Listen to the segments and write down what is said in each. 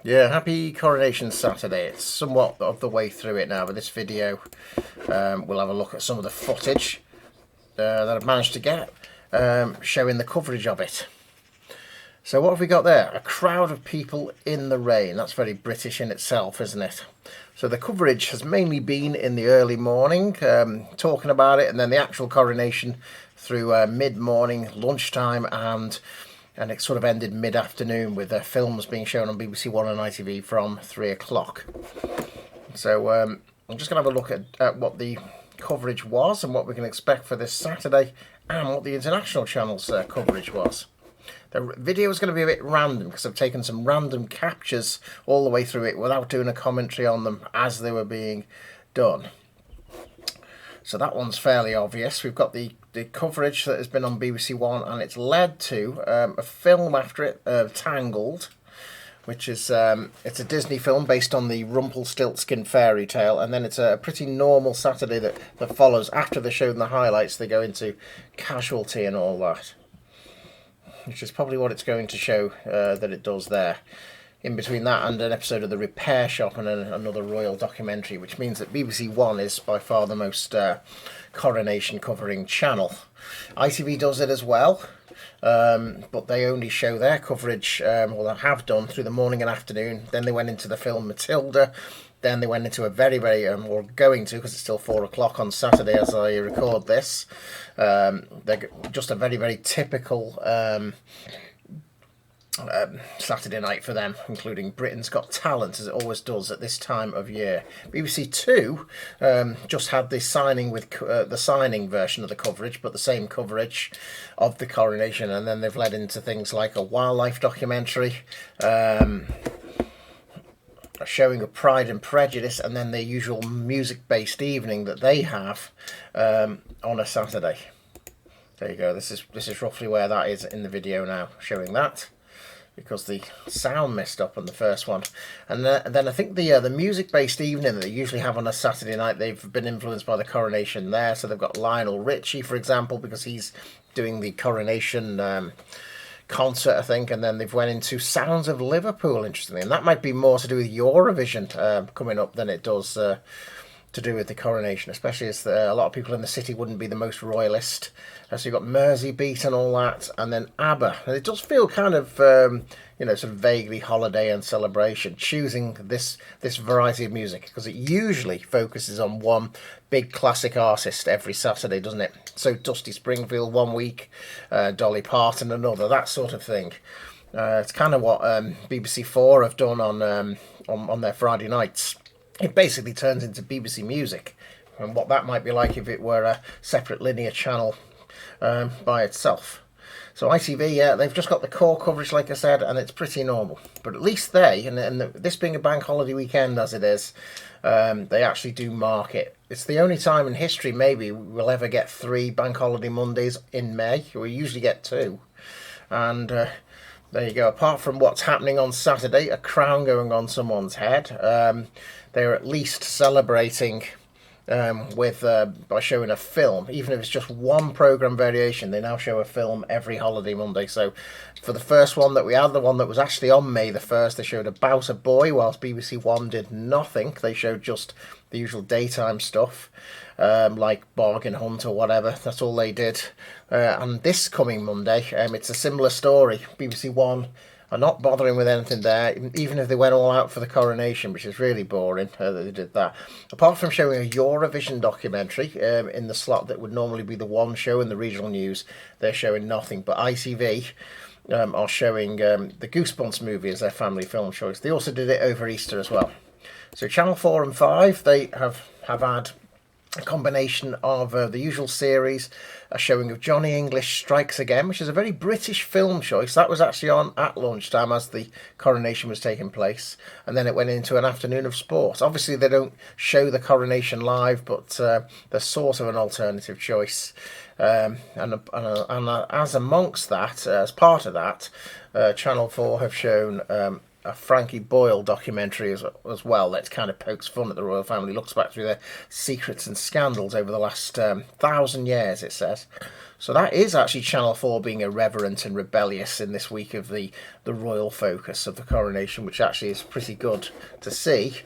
Yeah, happy Coronation Saturday. It's somewhat of the way through it now, but this video we'll have a look at some of the footage that I've managed to get showing the coverage of it. So what have we got there? A crowd of people in the rain. That's very British in itself, isn't it? So the coverage has mainly been in the early morning, talking about it, and then the actual coronation through mid-morning, lunchtime, and it sort of ended mid-afternoon with films being shown on BBC One and ITV from 3 o'clock. So I'm just going to have a look at what the coverage was and what we can expect for this Saturday and what the international channel's coverage was. The video is going to be a bit random because I've taken some random captures all the way through it without doing a commentary on them as they were being done. So that one's fairly obvious. We've got the coverage that has been on BBC One, and it's led to a film after it, Tangled, which is it's a Disney film based on the Rumpelstiltskin fairy tale, and then it's a pretty normal Saturday that follows. After they showed the highlights, they go into Casualty and all that, which is probably what it's going to show that it does there. In between that and an episode of The Repair Shop and another royal documentary, which means that BBC One is by far the most coronation covering channel. ITV does it as well, but they only show their coverage, well, they have done, through the morning and afternoon. Then they went into the film Matilda. Then they went into a very, or going to, because it's still 4 o'clock on Saturday as I record this. They're just a very typical Saturday night for them, including Britain's Got Talent, as it always does at this time of year. BBC Two just had the signing with the signing version of the coverage, but the same coverage of the coronation, and then they've led into things like a wildlife documentary, a showing of Pride and Prejudice, and then the usual music-based evening that they have on a Saturday. There you go. This is roughly where that is in the video now, showing that, because the sound messed up on the first one. And then I think the music-based evening that they usually have on a Saturday night, they've been influenced by the coronation there. So they've got Lionel Richie, for example, because he's doing the coronation concert, I think. And then they've went into Sounds of Liverpool, interestingly. And that might be more to do with Eurovision coming up than it does to do with the coronation, especially as a lot of people in the city wouldn't be the most royalist. So you've got Merseybeat and all that, and then ABBA. And it does feel kind of, sort of vaguely holiday and celebration, choosing this variety of music, because it usually focuses on one big classic artist every Saturday, doesn't it? So Dusty Springfield one week, Dolly Parton another, that sort of thing. It's kind of what BBC Four have done on their Friday nights. It basically turns into BBC Music, and what that might be like if it were a separate linear channel by itself. So ITV, yeah, they've just got the core coverage, like I said, and it's pretty normal. But at least they, and this being a bank holiday weekend as it is, they actually do mark it. It's the only time in history maybe we'll ever get 3 bank holiday Mondays in May. We usually get 2. And there you go. Apart from what's happening on Saturday, a crown going on someone's head, they're at least celebrating by showing a film. Even if it's just one programme variation, they now show a film every holiday Monday. So for the first one that we had, the one that was actually on May the 1st, they showed About a Boy, whilst BBC One did nothing. They showed just the usual daytime stuff, like Bargain Hunt or whatever. That's all they did. And this coming Monday, it's a similar story. BBC One are not bothering with anything there, even if they went all out for the coronation, which is really boring that they did that. Apart from showing a Eurovision documentary in the slot that would normally be the one show in the regional news, they're showing nothing. But ITV are showing the Goosebumps movie as their family film choice. They also did it over Easter as well. So Channel 4 and 5, they have had a combination of the usual series, a showing of Johnny English Strikes Again, which is a very British film choice. That was actually on at lunchtime as the coronation was taking place, and then it went into an afternoon of sport. Obviously they don't show the coronation live, but they're sort of an alternative choice. And as amongst that, as part of that, Channel 4 have shown a Frankie Boyle documentary as well that kind of pokes fun at the royal family, looks back through their secrets and scandals over the last 1,000 years, it says. So that is actually Channel 4 being irreverent and rebellious in this week of the royal focus of the coronation, which actually is pretty good to see.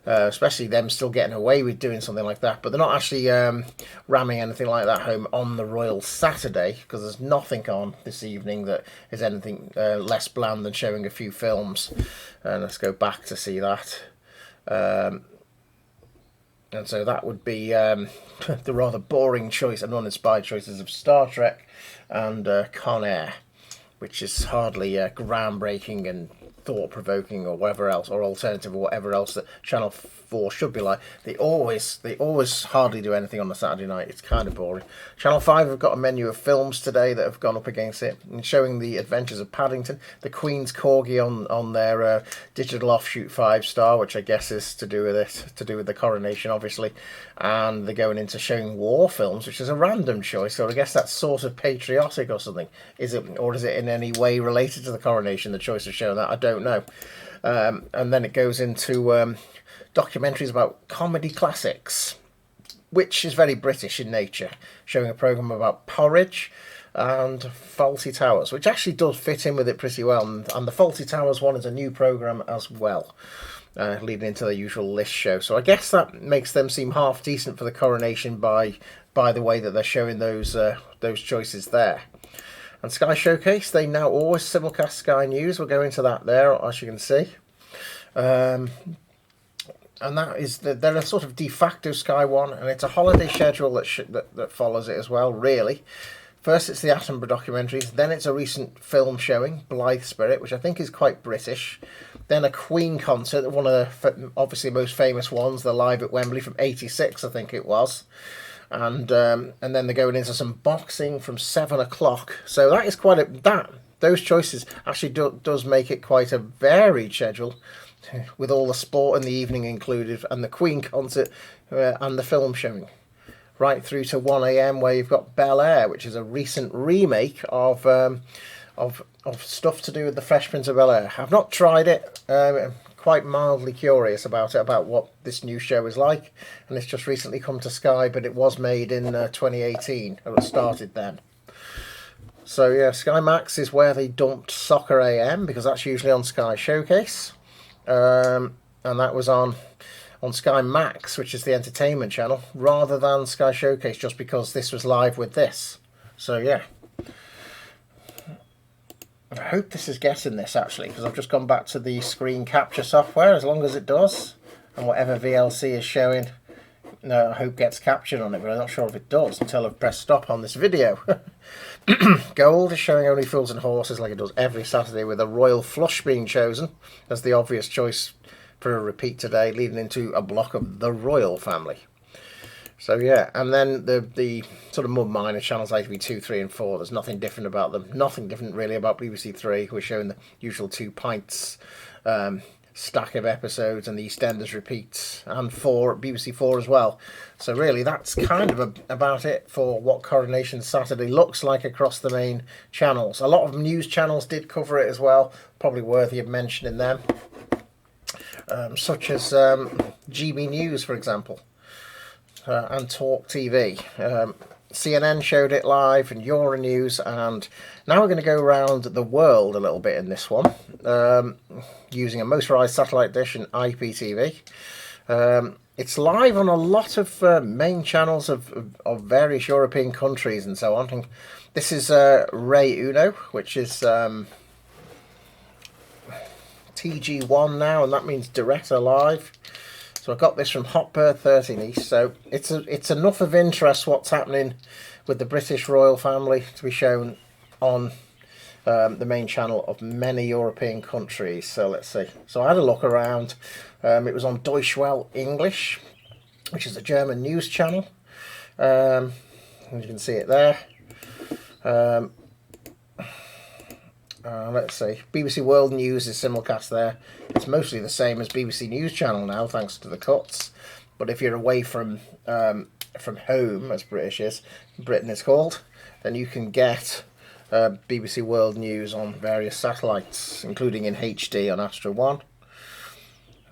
Especially them still getting away with doing something like that, but they're not actually ramming anything like that home on the Royal Saturday, because there's nothing on this evening that is anything less bland than showing a few films. And let's go back to see that. And so that would be the rather boring choice and uninspired choices of Star Trek and Con Air, which is hardly groundbreaking and thought-provoking or whatever else, or alternative or whatever else that Channel 4 should be like. They always hardly do anything on a Saturday night. It's kind of boring. Channel 5 have got a menu of films today that have gone up against it, and showing the adventures of Paddington, the Queen's Corgi on their digital offshoot 5-star, which I guess is to do with it, to do with the coronation, obviously. And they're going into showing war films, which is a random choice, so I guess that's sort of patriotic or something. Is it, or is it in any way related to the coronation, the choice of showing that? I don't know. And then it goes into documentaries about comedy classics, which is very British in nature, showing a programme about porridge and Faulty Towers, which actually does fit in with it pretty well. And the Faulty Towers one is a new programme as well, leading into the usual list show. So I guess that makes them seem half decent for the coronation by the way that they're showing those choices there. And Sky Showcase, they now always simulcast Sky News. We'll go into that there, as you can see. And that is, they're a sort of de facto Sky One, and it's a holiday schedule that follows it as well, really. First it's the Attenborough documentaries, then it's a recent film showing, Blythe Spirit, which I think is quite British. Then a Queen concert, one of the obviously most famous ones, the Live at Wembley from '86, I think it was. And then they're going into some boxing from 7 o'clock. So that is quite those choices actually does make it quite a varied schedule, with all the sport in the evening included, and the Queen concert and the film showing, right through to 1 a.m. where you've got Bel Air, which is a recent remake of stuff to do with the Fresh Prince of Bel Air. I've not tried it. Quite mildly curious about it, about what this new show is like, and it's just recently come to Sky, but it was made in 2018, and it started then. So yeah, Sky Max is where they dumped Soccer AM, because that's usually on Sky Showcase, and that was on Sky Max, which is the entertainment channel, rather than Sky Showcase, just because this was live with this. So yeah, I hope this is getting this, actually, because I've just gone back to the screen capture software, as long as it does, and whatever VLC is showing, I hope gets captured on it, but I'm not sure if it does until I've pressed stop on this video. Gold is showing Only Fools and Horses, like it does every Saturday, with a Royal Flush being chosen as the obvious choice for a repeat today, leading into a block of the Royal Family. So yeah, and then the sort of more minor channels, ITV2, 3 and 4, there's nothing different about them. Nothing different really about BBC 3, who are showing the usual 2 pints stack of episodes and the EastEnders repeats, and BBC 4 as well. So really that's kind of about it for what Coronation Saturday looks like across the main channels. A lot of news channels did cover it as well, probably worthy of mentioning them, such as GB News, for example. And Talk TV. CNN showed it live, and Euronews, and now we're going to go around the world a little bit in this one, using a motorised satellite dish and IPTV. It's live on a lot of main channels of various European countries and so on. And this is Ray Uno, which is TG1 now, and that means Direct Live. So I got this from Hotbird 13 East. So it's enough of interest what's happening with the British royal family to be shown on the main channel of many European countries. So let's see. So I had a look around. It was on Deutsche Welle English, which is a German news channel. And you can see it there. Let's see. BBC World News is simulcast there. It's mostly the same as BBC News Channel now, thanks to the cuts. But if you're away from home, as Britain is called, then you can get BBC World News on various satellites, including in HD on Astra 1.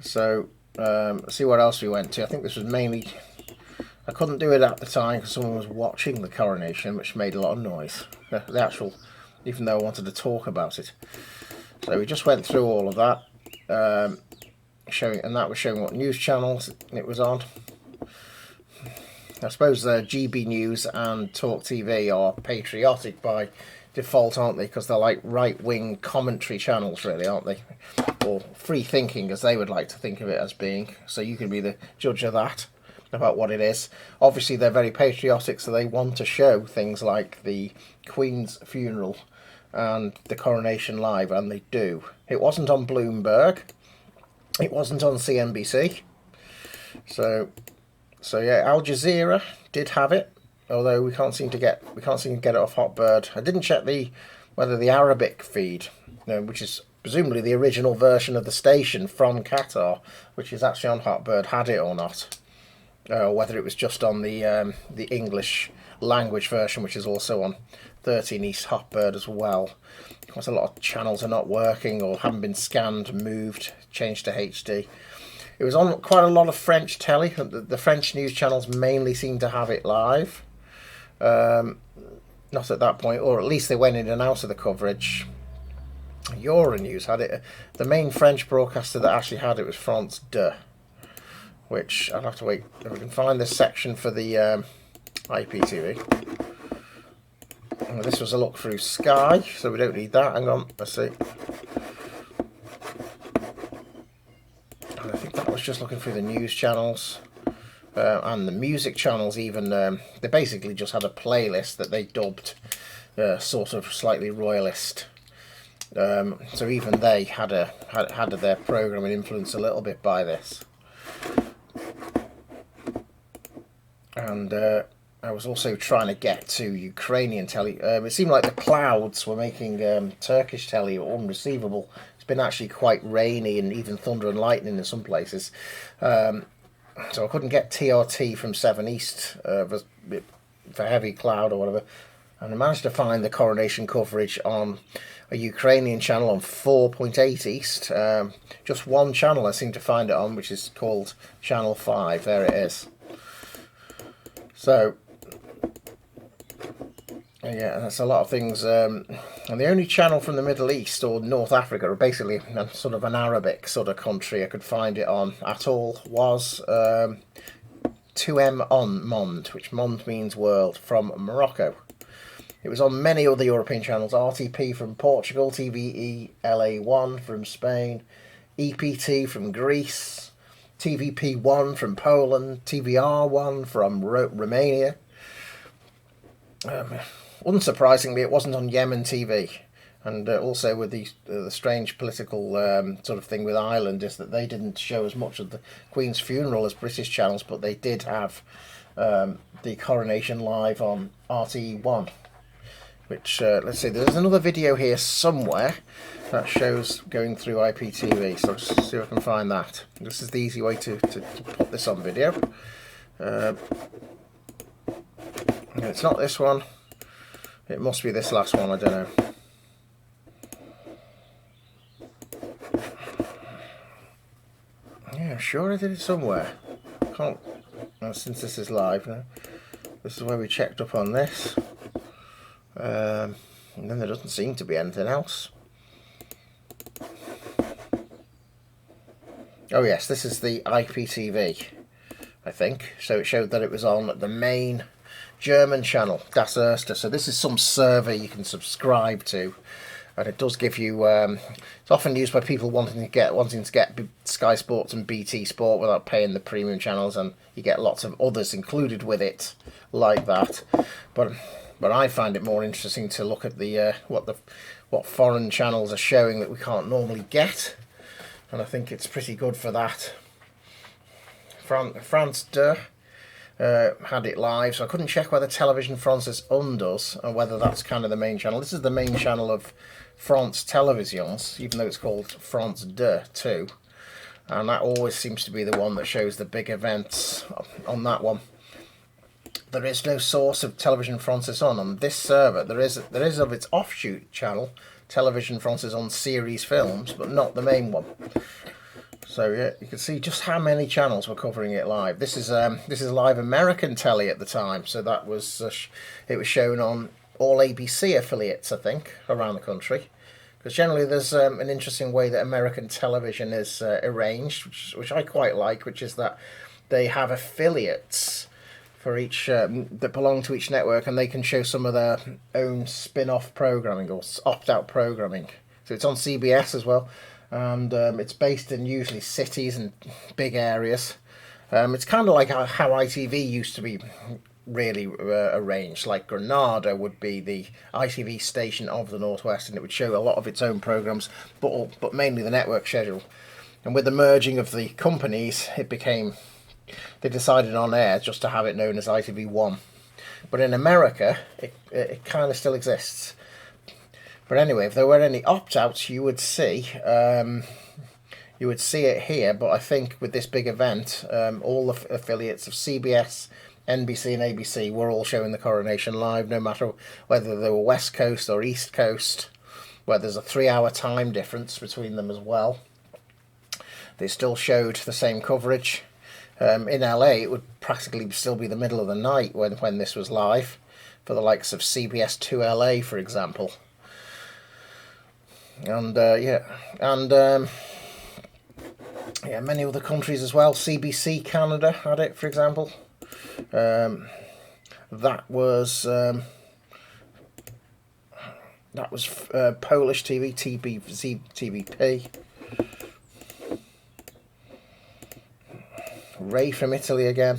So, let's see what else we went to. I think this was mainly... I couldn't do it at the time because someone was watching the coronation, which made a lot of noise. The actual... even though I wanted to talk about it. So we just went through all of that, showing, and that was showing what news channels it was on. I suppose GB News and Talk TV are patriotic by default, aren't they? Because they're like right-wing commentary channels, really, aren't they? Or free-thinking, as they would like to think of it as being. So you can be the judge of that, about what it is. Obviously, they're very patriotic, so they want to show things like the Queen's funeral and the coronation live, and they do. It wasn't on Bloomberg. It wasn't on CNBC. So yeah, Al Jazeera did have it, although we can't seem to get it off Hotbird. I didn't check whether the Arabic feed, which is presumably the original version of the station from Qatar, which is actually on Hotbird, had it or not. Whether it was just on the English language version, which is also on 13 East Hotbird as well. Because a lot of channels are not working or haven't been scanned, moved, changed to HD. It was on quite a lot of French telly. The French news channels mainly seem to have it live. Not at that point, or at least they went in and out of the coverage. Euronews had it. The main French broadcaster that actually had it was France 2. Which I'll have to wait if we can find this section for the IPTV. This was a look through Sky, so we don't need that. Hang on, let's see. And I think that was just looking through the news channels and the music channels. Even they basically just had a playlist that they dubbed sort of slightly royalist. So even they had their programming influenced a little bit by this. And I was also trying to get to Ukrainian telly. It seemed like the clouds were making Turkish telly unreceivable. It's been actually quite rainy and even thunder and lightning in some places. So I couldn't get TRT from 7 East for heavy cloud or whatever. And I managed to find the coronation coverage on a Ukrainian channel on 4.8 East. Just one channel I seem to find it on, which is called Channel 5. There it is. So, yeah, that's a lot of things. And the only channel from the Middle East or North Africa, or basically sort of an Arabic sort of country I could find it on at all, was 2M on Monde, which Monde means world, from Morocco. It was on many other European channels. RTP from Portugal, TVE LA1 from Spain, EPT from Greece, TVP1 from Poland, TVR1 from Romania. Unsurprisingly, it wasn't on Yemen TV. And also with the strange political sort of thing with Ireland is that they didn't show as much of the Queen's funeral as British channels, but they did have the coronation live on RTE1. Which, let's see, there's another video here somewhere that shows going through IPTV, so I'll just see if I can find that. This is the easy way to put this on video. It's not this one, it must be this last one, I don't know. Yeah, I'm sure I did it somewhere. Can't, since this is live now. This is where we checked up on this. And then there doesn't seem to be anything else. Oh yes, this is the IPTV, I think. So it showed that it was on the main German channel, Das Erste. So this is some survey you can subscribe to, and it does give you. It's often used by people wanting to get Sky Sports and BT Sport without paying the premium channels, and you get lots of others included with it, like that. But I find it more interesting to look at the what foreign channels are showing that we can't normally get, and I think it's pretty good for that. France 2 had it live, so I couldn't check whether Television France's undoes and whether that's kind of the main channel. This is the main channel of France Télévisions, even though it's called France 2 too, and that always seems to be the one that shows the big events on that one. there is no source of Television France on this server. There is of its offshoot channel, Television France on series films, but not the main one. So yeah, you can see just how many channels were covering it live. This is live American telly at the time, so that was it was shown on all ABC affiliates, I think, around the country. Because generally there's an interesting way that American television is arranged, which I quite like, which is that they have affiliates for each that belong to each network, and they can show some of their own spin-off programming or opt-out programming. So it's on CBS as well, and it's based in usually cities and big areas. It's kind of like how ITV used to be really arranged. Like Granada would be the ITV station of the Northwest, and it would show a lot of its own programmes, but mainly the network schedule. And with the merging of the companies, they decided on air just to have it known as ITV1. But in America, it kind of still exists. But anyway, if there were any opt-outs, you would see it here. But I think with this big event, all the affiliates of CBS, NBC and ABC were all showing the Coronation live, no matter whether they were West Coast or East Coast, where there's a 3-hour time difference between them as well. They still showed the same coverage. In LA, it would practically still be the middle of the night when this was live, for the likes of CBS 2 LA, for example. And many other countries as well. CBC Canada had it, for example. That was Polish TV, TVP. Ray from Italy again.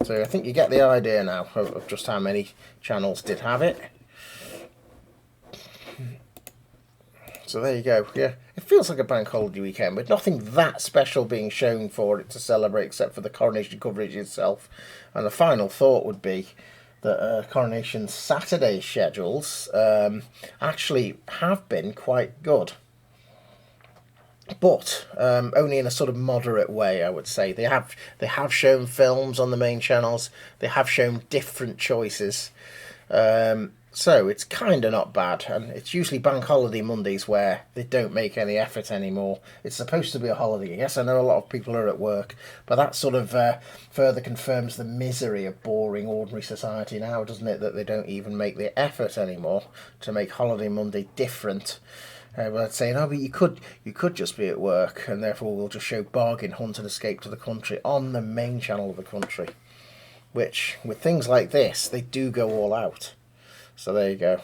So I think you get the idea now of just how many channels did have it. So there you go. Yeah, it feels like a bank holiday weekend, with nothing that special being shown for it to celebrate except for the Coronation coverage itself. And the final thought would be that Coronation Saturday schedules actually have been quite good. But only in a sort of moderate way, I would say. They have shown films on the main channels. They have shown different choices. So it's kind of not bad. And it's usually bank holiday Mondays where they don't make any effort anymore. It's supposed to be a holiday. Yes, I know a lot of people are at work, but that sort of further confirms the misery of boring ordinary society now, doesn't it? That they don't even make the effort anymore to make holiday Monday different. But saying, oh, but you could just be at work, and therefore we'll just show Bargain Hunt and Escape to the Country on the main channel of the country. Which, with things like this, they do go all out. So there you go.